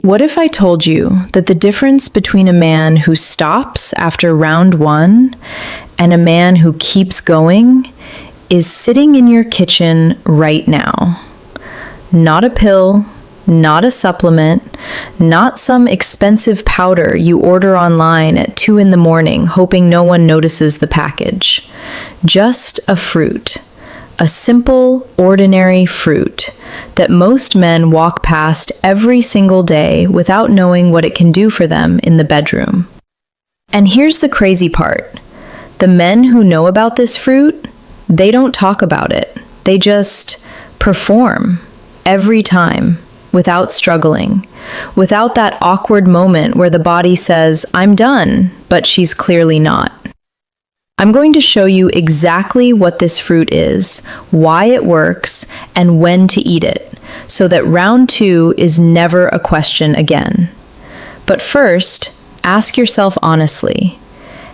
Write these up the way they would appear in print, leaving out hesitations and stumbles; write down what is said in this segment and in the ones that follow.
What if I told you that the difference between a man who stops after round 1 and a man who keeps going is sitting in your kitchen right now? Not a pill, not a supplement, not some expensive powder you order online at 2 in the morning hoping no one notices the package. Just a fruit. A simple, ordinary fruit that most men walk past every single day without knowing what it can do for them in the bedroom. And here's the crazy part. The men who know about this fruit, they don't talk about it. They just perform every time without struggling, without that awkward moment where the body says, "I'm done," but she's clearly not. I'm going to show you exactly what this fruit is, why it works, and when to eat it, so that round 2 is never a question again. But first, ask yourself honestly,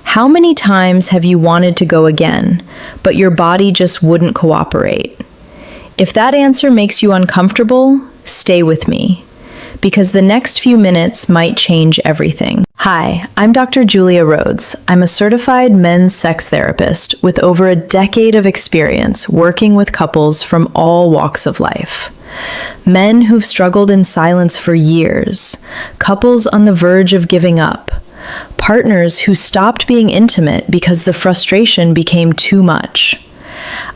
how many times have you wanted to go again, but your body just wouldn't cooperate? If that answer makes you uncomfortable, stay with me, because the next few minutes might change everything. Hi, I'm Dr. Julia Rhodes. I'm a certified men's sex therapist with over a decade of experience working with couples from all walks of life. Men who've struggled in silence for years, couples on the verge of giving up, partners who stopped being intimate because the frustration became too much.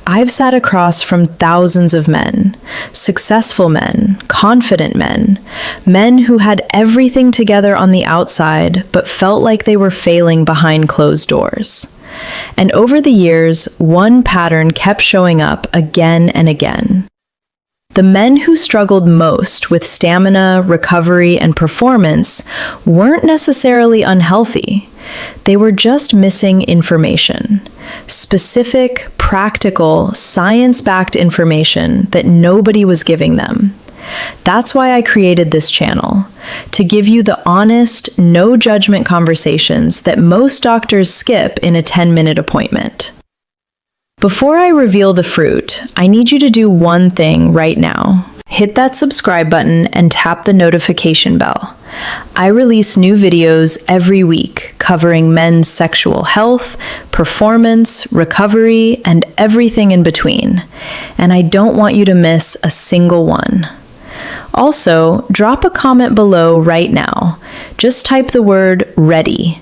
I've sat across from thousands of men, successful men, confident men, men who had everything together on the outside but felt like they were failing behind closed doors. And over the years, one pattern kept showing up again and again. The men who struggled most with stamina, recovery, and performance weren't necessarily unhealthy. They were just missing information. Specific, practical, science-backed information that nobody was giving them. That's why I created this channel, to give you the honest, no-judgment conversations that most doctors skip in a 10-minute appointment. Before I reveal the fruit, I need you to do one thing right now. Hit that subscribe button and tap the notification bell. I release new videos every week covering men's sexual health, performance, recovery, and everything in between. And I don't want you to miss a single one. Also, drop a comment below right now. Just type the word "ready."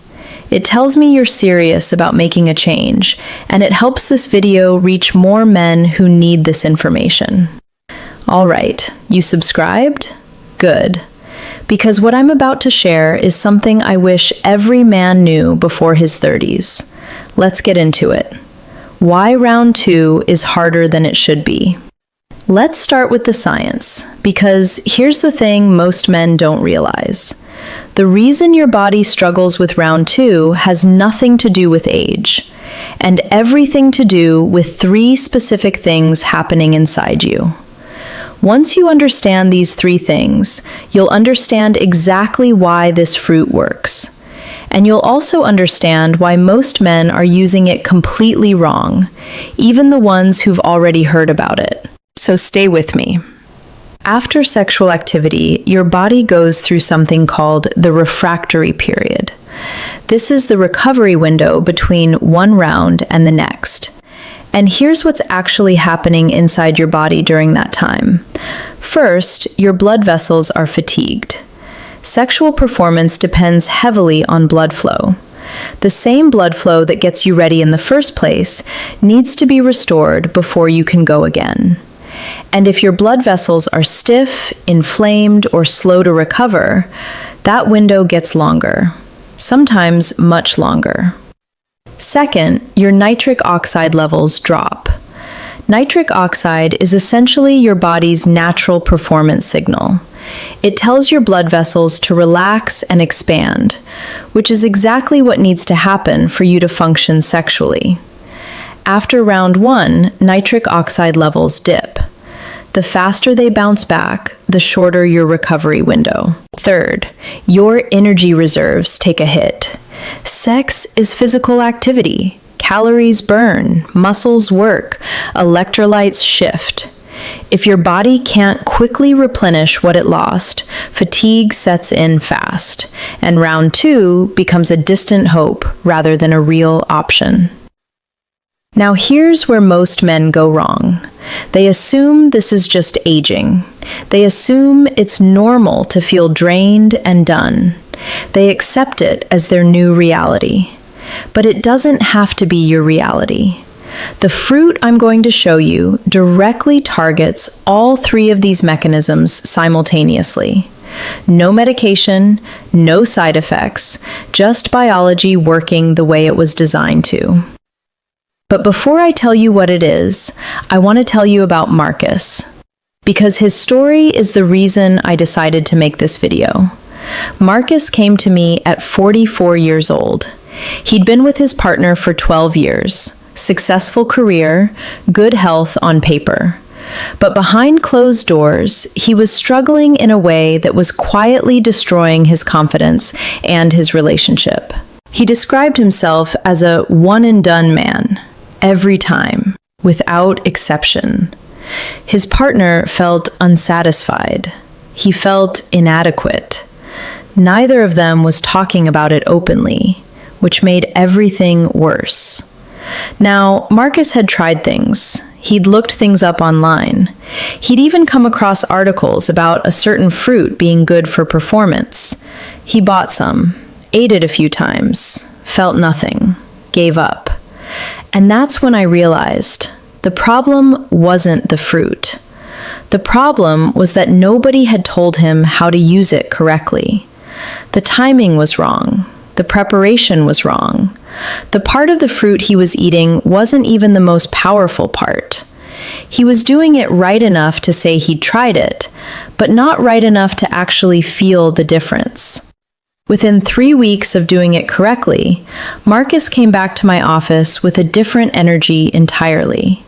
It tells me you're serious about making a change, and it helps this video reach more men who need this information. All right, you subscribed? Good. Because what I'm about to share is something I wish every man knew before his 30s. Let's get into it. Why round 2 is harder than it should be. Let's start with the science, because here's the thing most men don't realize. The reason your body struggles with round 2 has nothing to do with age, and everything to do with 3 specific things happening inside you. Once you understand these 3 things, you'll understand exactly why this fruit works. And you'll also understand why most men are using it completely wrong, even the ones who've already heard about it. So stay with me. After sexual activity, your body goes through something called the refractory period. This is the recovery window between one round and the next. And here's what's actually happening inside your body during that time. First, your blood vessels are fatigued. Sexual performance depends heavily on blood flow. The same blood flow that gets you ready in the first place needs to be restored before you can go again. And if your blood vessels are stiff, inflamed, or slow to recover, that window gets longer, sometimes much longer. Second, your nitric oxide levels drop. Nitric oxide is essentially your body's natural performance signal. It tells your blood vessels to relax and expand, which is exactly what needs to happen for you to function sexually. After round 1, nitric oxide levels dip. The faster they bounce back, the shorter your recovery window. Third, your energy reserves take a hit. Sex is physical activity. Calories burn, muscles work, electrolytes shift. If your body can't quickly replenish what it lost, fatigue sets in fast, and round 2 becomes a distant hope rather than a real option. Now here's where most men go wrong. They assume this is just aging. They assume it's normal to feel drained and done. They accept it as their new reality. But it doesn't have to be your reality. The fruit I'm going to show you directly targets all 3 of these mechanisms simultaneously. No medication, no side effects, just biology working the way it was designed to. But before I tell you what it is, I want to tell you about Marcus, because his story is the reason I decided to make this video. Marcus came to me at 44 years old. He'd been with his partner for 12 years, successful career, good health on paper. But behind closed doors, he was struggling in a way that was quietly destroying his confidence and his relationship. He described himself as a one-and-done man, every time, without exception. His partner felt unsatisfied. He felt inadequate. Neither of them was talking about it openly, which made everything worse. Now, Marcus had tried things. He'd looked things up online. He'd even come across articles about a certain fruit being good for performance. He bought some, ate it a few times, felt nothing, gave up. And that's when I realized the problem wasn't the fruit. The problem was that nobody had told him how to use it correctly. The timing was wrong. The preparation was wrong. The part of the fruit he was eating wasn't even the most powerful part. He was doing it right enough to say he'd tried it, but not right enough to actually feel the difference. Within 3 weeks of doing it correctly, Marcus came back to my office with a different energy entirely.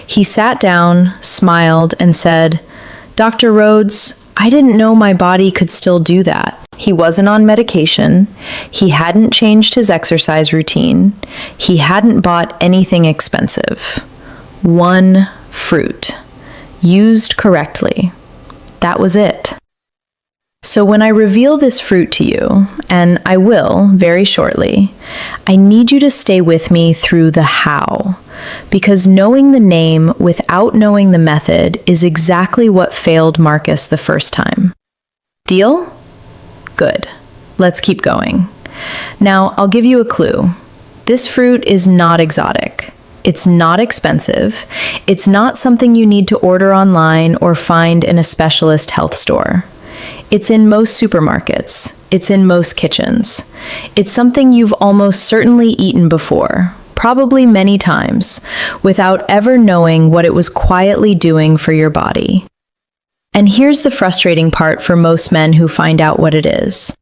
He sat down, smiled, and said, "Dr. Rhodes, I didn't know my body could still do that." He wasn't on medication. He hadn't changed his exercise routine. He hadn't bought anything expensive. One fruit, used correctly. That was it. So when I reveal this fruit to you, and I will very shortly, I need you to stay with me through the how, because knowing the name without knowing the method is exactly what failed Marcus the first time. Deal? Good. Let's keep going. Now, I'll give you a clue. This fruit is not exotic. It's not expensive. It's not something you need to order online or find in a specialist health store. It's in most supermarkets. It's in most kitchens. It's something you've almost certainly eaten before, probably many times, without ever knowing what it was quietly doing for your body. And here's the frustrating part for most men who find out what it is.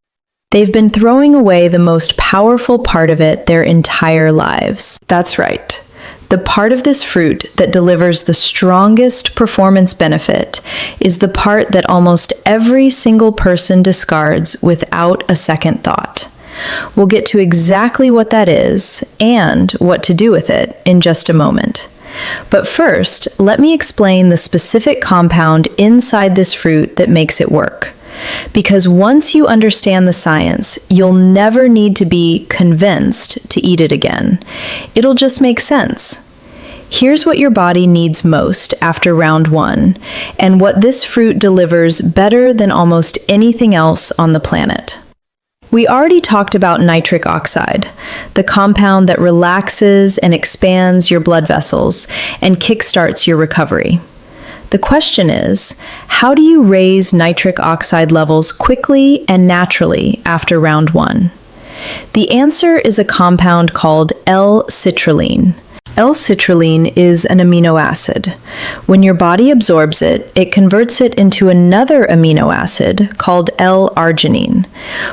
They've been throwing away the most powerful part of it their entire lives. That's right. The part of this fruit that delivers the strongest performance benefit is the part that almost every single person discards without a second thought. We'll get to exactly what that is and what to do with it in just a moment. But first, let me explain the specific compound inside this fruit that makes it work. Because once you understand the science, you'll never need to be convinced to eat it again. It'll just make sense. Here's what your body needs most after round 1, and what this fruit delivers better than almost anything else on the planet. We already talked about nitric oxide, the compound that relaxes and expands your blood vessels and kickstarts your recovery. The question is, how do you raise nitric oxide levels quickly and naturally after round 1? The answer is a compound called L-citrulline. L-citrulline is an amino acid. When your body absorbs it, it converts it into another amino acid called L-arginine,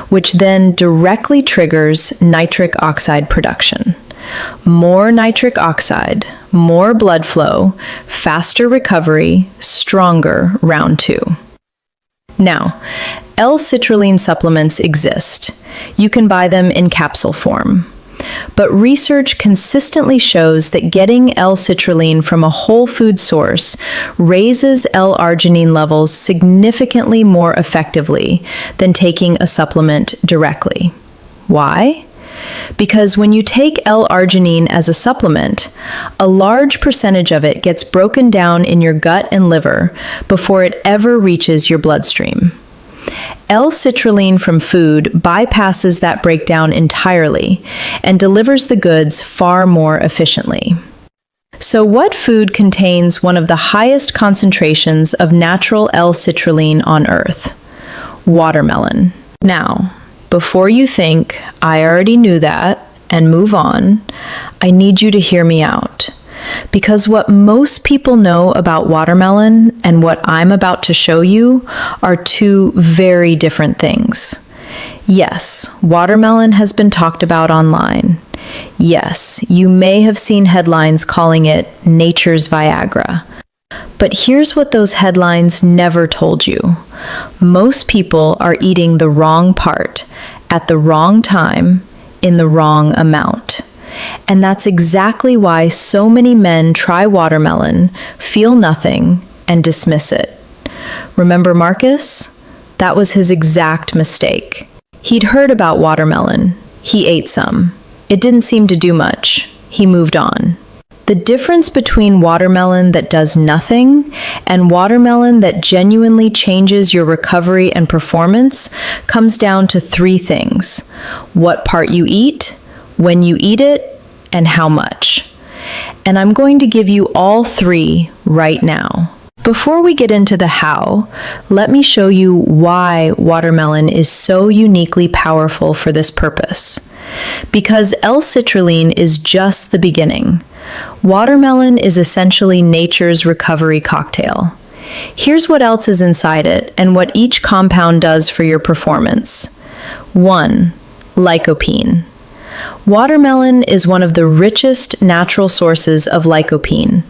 which then directly triggers nitric oxide production. More nitric oxide, more blood flow, faster recovery, stronger round 2. Now, L-citrulline supplements exist. You can buy them in capsule form. But research consistently shows that getting L-citrulline from a whole food source raises L-arginine levels significantly more effectively than taking a supplement directly. Why? Because when you take L-arginine as a supplement, a large percentage of it gets broken down in your gut and liver before it ever reaches your bloodstream. L-citrulline from food bypasses that breakdown entirely and delivers the goods far more efficiently. So what food contains one of the highest concentrations of natural L-citrulline on Earth? Watermelon. Now, before you think, I already knew that, and move on, I need you to hear me out. Because what most people know about watermelon and what I'm about to show you are two very different things. Yes, watermelon has been talked about online. Yes, you may have seen headlines calling it nature's Viagra. But here's what those headlines never told you. Most people are eating the wrong part, at the wrong time, in the wrong amount. And that's exactly why so many men try watermelon, feel nothing, and dismiss it. Remember Marcus? That was his exact mistake. He'd heard about watermelon. He ate some. It didn't seem to do much. He moved on. The difference between watermelon that does nothing and watermelon that genuinely changes your recovery and performance comes down to three things: what part you eat, when you eat it, and how much. And I'm going to give you all three right now. Before we get into the how, let me show you why watermelon is so uniquely powerful for this purpose. Because L-citrulline is just the beginning. Watermelon is essentially nature's recovery cocktail. Here's what else is inside it and what each compound does for your performance. 1. Lycopene. Watermelon is one of the richest natural sources of lycopene,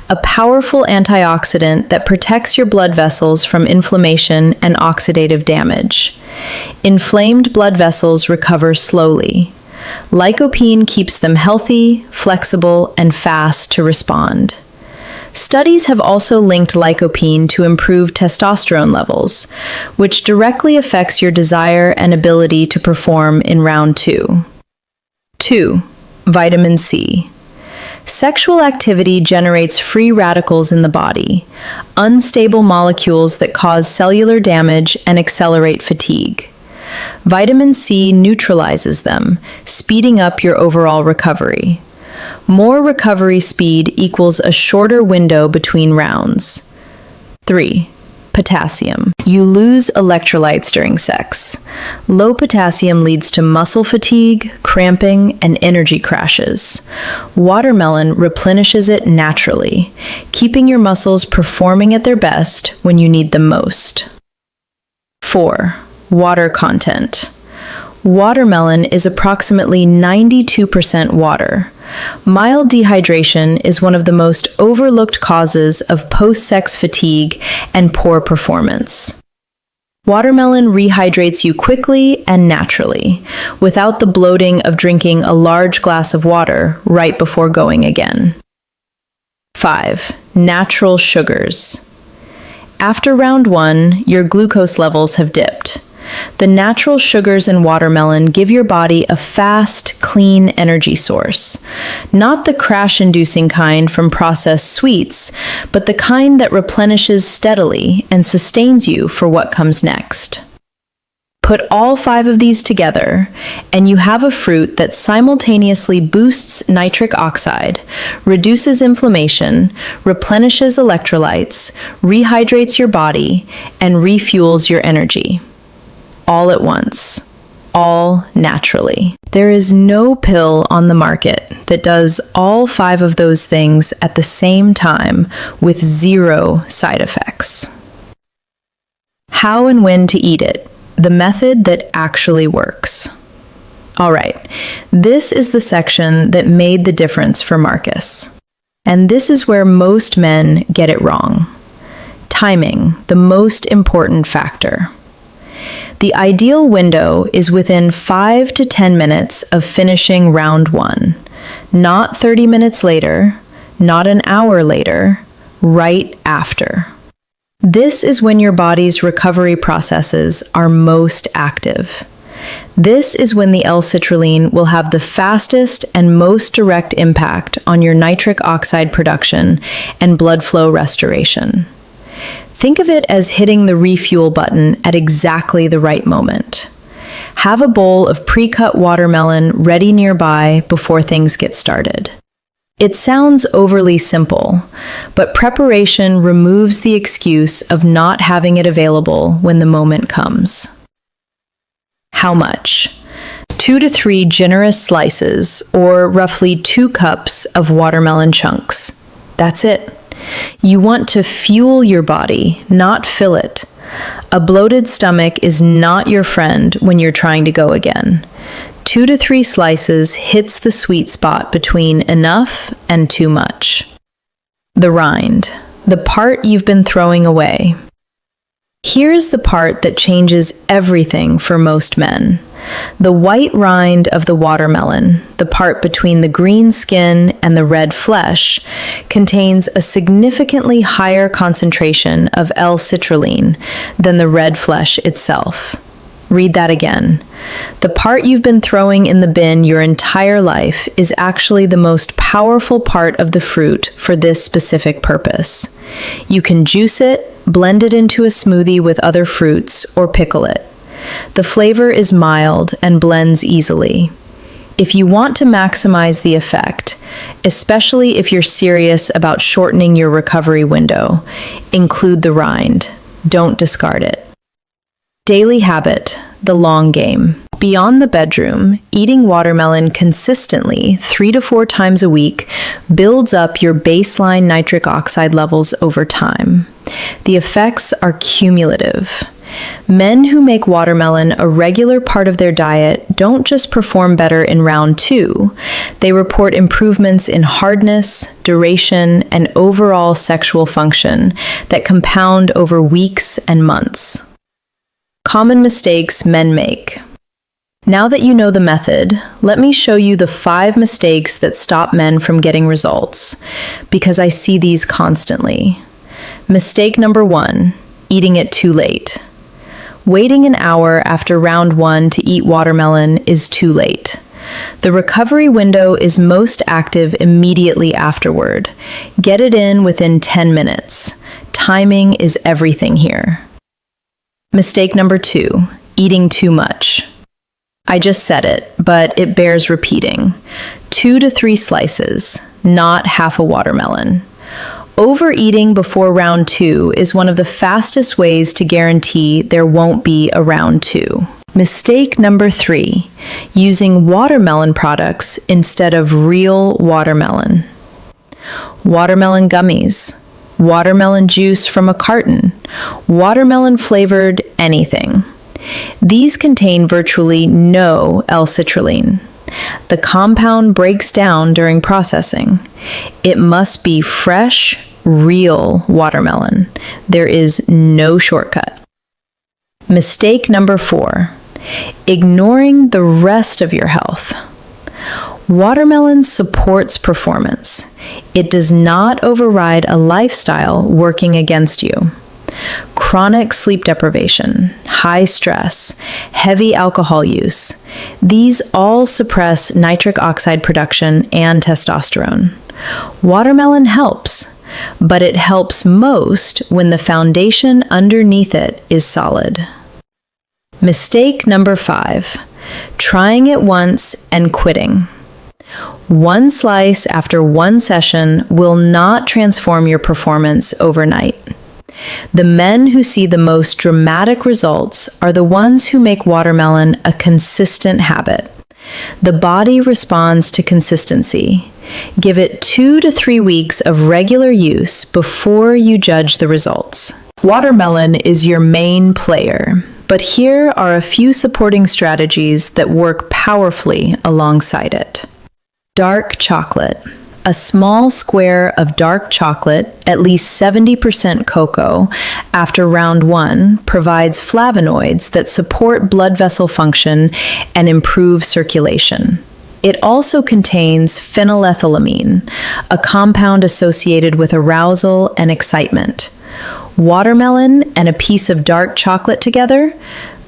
a powerful antioxidant that protects your blood vessels from inflammation and oxidative damage. Inflamed blood vessels recover slowly. Lycopene keeps them healthy, flexible, and fast to respond. Studies have also linked lycopene to improved testosterone levels, which directly affects your desire and ability to perform in round 2. 2. Vitamin C. Sexual activity generates free radicals in the body, unstable molecules that cause cellular damage and accelerate fatigue. Vitamin C neutralizes them, speeding up your overall recovery. More recovery speed equals a shorter window between rounds. 3. Potassium. You lose electrolytes during sex. Low potassium leads to muscle fatigue, cramping, and energy crashes. Watermelon replenishes it naturally, keeping your muscles performing at their best when you need them most. 4. Water content. Watermelon is approximately 92% water. Mild dehydration is one of the most overlooked causes of post-sex fatigue and poor performance. Watermelon rehydrates you quickly and naturally, without the bloating of drinking a large glass of water right before going again. 5. Natural sugars. After round 1, your glucose levels have dipped. The natural sugars in watermelon give your body a fast, clean energy source. Not the crash-inducing kind from processed sweets, but the kind that replenishes steadily and sustains you for what comes next. Put all 5 of these together, and you have a fruit that simultaneously boosts nitric oxide, reduces inflammation, replenishes electrolytes, rehydrates your body, and refuels your energy. All at once, all naturally. There is no pill on the market that does all 5 of those things at the same time with 0 side effects. How and when to eat it, the method that actually works. All right, this is the section that made the difference for Marcus. And this is where most men get it wrong. Timing, the most important factor. The ideal window is within 5 to 10 minutes of finishing round 1, not 30 minutes later, not an hour later, right after. This is when your body's recovery processes are most active. This is when the L-citrulline will have the fastest and most direct impact on your nitric oxide production and blood flow restoration. Think of it as hitting the refuel button at exactly the right moment. Have a bowl of pre-cut watermelon ready nearby before things get started. It sounds overly simple, but preparation removes the excuse of not having it available when the moment comes. How much? 2 to 3 generous slices, or roughly 2 cups of watermelon chunks. That's it. You want to fuel your body, not fill it. A bloated stomach is not your friend when you're trying to go again. 2 to 3 slices hits the sweet spot between enough and too much. The rind, the part you've been throwing away. Here's the part that changes everything for most men. The white rind of the watermelon, the part between the green skin and the red flesh, contains a significantly higher concentration of L-citrulline than the red flesh itself. Read that again. The part you've been throwing in the bin your entire life is actually the most powerful part of the fruit for this specific purpose. You can juice it, blend it into a smoothie with other fruits, or pickle it. The flavor is mild and blends easily. If you want to maximize the effect, especially if you're serious about shortening your recovery window, include the rind. Don't discard it. Daily habit, the long game. Beyond the bedroom, eating watermelon consistently 3 to 4 times a week builds up your baseline nitric oxide levels over time. The effects are cumulative. Men who make watermelon a regular part of their diet don't just perform better in round 2, they report improvements in hardness, duration, and overall sexual function that compound over weeks and months. Common mistakes men make. Now that you know the method, let me show you the 5 mistakes that stop men from getting results, because I see these constantly. Mistake number 1, eating it too late. Waiting an hour after round 1 to eat watermelon is too late. The recovery window is most active immediately afterward. Get it in within 10 minutes. Timing is everything here. Mistake number 2, eating too much. I just said it, but it bears repeating. 2 to 3 slices, not half a watermelon. Overeating before round 2 is one of the fastest ways to guarantee there won't be a round 2. Mistake number 3, using watermelon products instead of real watermelon. Watermelon gummies, watermelon juice from a carton, watermelon flavored anything. These contain virtually no L-citrulline. The compound breaks down during processing. It must be fresh, real watermelon. There is no shortcut. Mistake number 4, ignoring the rest of your health. Watermelon supports performance. It does not override a lifestyle working against you. Chronic sleep deprivation, high stress, heavy alcohol use, these all suppress nitric oxide production and testosterone. Watermelon helps, but it helps most when the foundation underneath it is solid. Mistake number 5, trying it once and quitting. 1 slice after 1 session will not transform your performance overnight. The men who see the most dramatic results are the ones who make watermelon a consistent habit. The body responds to consistency. Give it 2 to 3 weeks of regular use before you judge the results. Watermelon is your main player, but here are a few supporting strategies that work powerfully alongside it. Dark chocolate. A small square of dark chocolate, at least 70% cocoa, after round 1 provides flavonoids that support blood vessel function and improve circulation. It also contains phenylethylamine, a compound associated with arousal and excitement. Watermelon and a piece of dark chocolate together,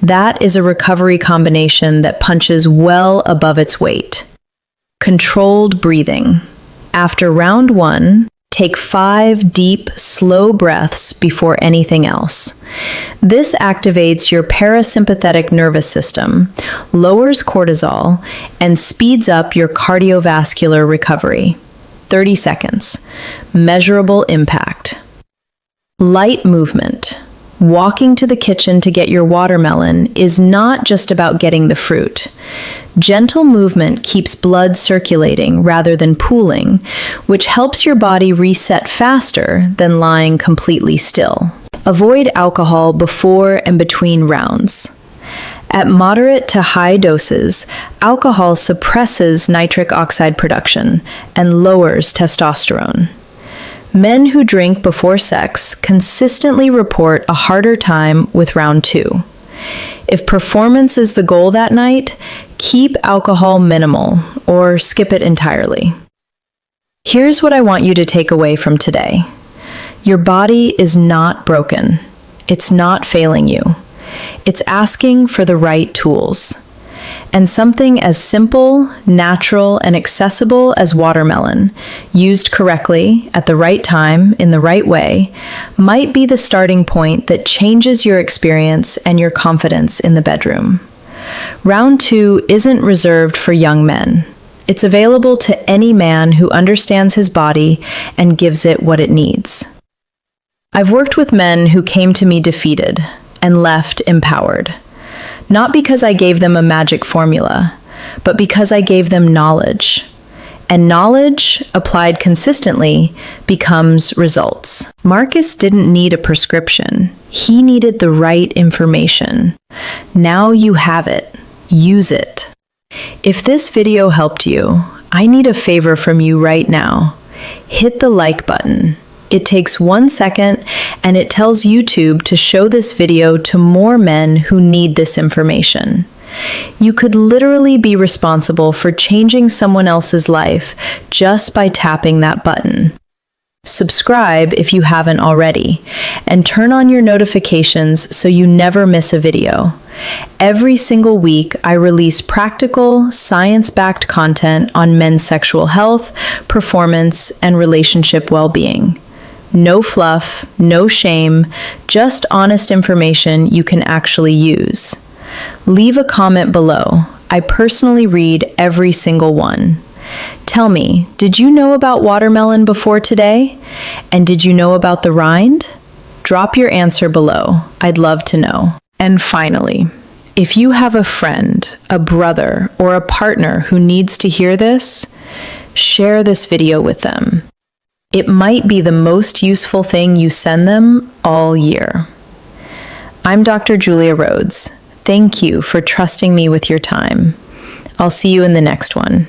that is a recovery combination that punches well above its weight. Controlled breathing. After round 1, take 5 deep, slow breaths before anything else. This activates your parasympathetic nervous system, lowers cortisol, and speeds up your cardiovascular recovery. 30 seconds. Measurable impact. Light movement. Walking to the kitchen to get your watermelon is not just about getting the fruit. Gentle movement keeps blood circulating rather than pooling, which helps your body reset faster than lying completely still. Avoid alcohol before and between rounds. At moderate to high doses, alcohol suppresses nitric oxide production and lowers testosterone. Men who drink before sex consistently report a harder time with round 2. If performance is the goal that night, keep alcohol minimal or skip it entirely. Here's what I want you to take away from today. Your body is not broken. It's not failing you. It's asking for the right tools. And something as simple, natural, and accessible as watermelon, used correctly, at the right time, in the right way, might be the starting point that changes your experience and your confidence in the bedroom. Round 2 isn't reserved for young men. It's available to any man who understands his body and gives it what it needs. I've worked with men who came to me defeated and left empowered. Not because I gave them a magic formula, but because I gave them knowledge. And knowledge, applied consistently, becomes results. Marcus didn't need a prescription. He needed the right information. Now you have it. Use it. If this video helped you, I need a favor from you right now. Hit the like button. It takes 1 second, and it tells YouTube to show this video to more men who need this information. You could literally be responsible for changing someone else's life just by tapping that button. Subscribe if you haven't already, and turn on your notifications so you never miss a video. Every single week, I release practical, science-backed content on men's sexual health, performance, and relationship well-being. No fluff, no shame, just honest information you can actually use. Leave a comment below. I personally read every single one. Tell me, did you know about watermelon before today? And did you know about the rind? Drop your answer below. I'd love to know. And finally, if you have a friend, a brother, or a partner who needs to hear this, share this video with them. It might be the most useful thing you send them all year. I'm Dr. Julia Rhodes. Thank you for trusting me with your time. I'll see you in the next one.